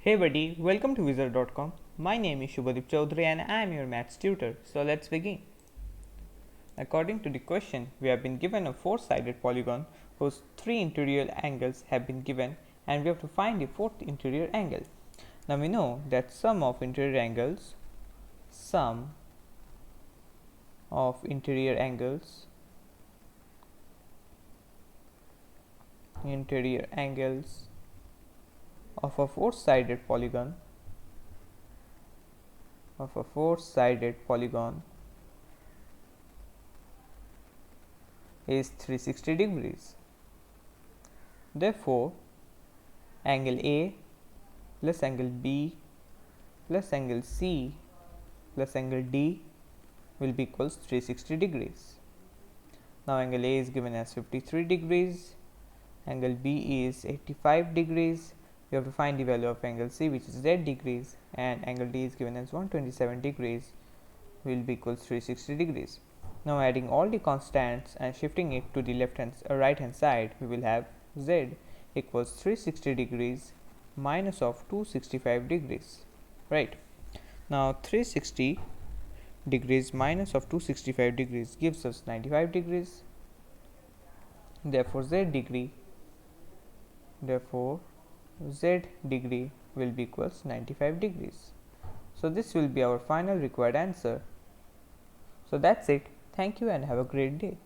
Hey buddy, welcome to Wizard.com. My name is Shubhadeep Chaudhary and I am your maths tutor. So let's begin. According to the question, we have been given a four-sided polygon whose three interior angles have been given and we have to find the fourth interior angle. Now we know that sum of interior angles of a four-sided polygon is 360 degrees. Therefore, angle A plus angle B plus angle C plus angle D will be equals 360 degrees. Now angle A is given as 53 degrees, angle B is 85 degrees. We have to find the value of angle C, which is z degrees, and angle D is given as 127 degrees, will be equals 360 degrees. Now adding all the constants and shifting it to the right hand side, we will have z equals 360 degrees minus of 265 degrees. Right. Now 360 degrees minus of 265 degrees gives us 95 degrees. Therefore z degree will be equals 95 degrees. So this will be our final required answer. So that's it. Thank you and have a great day.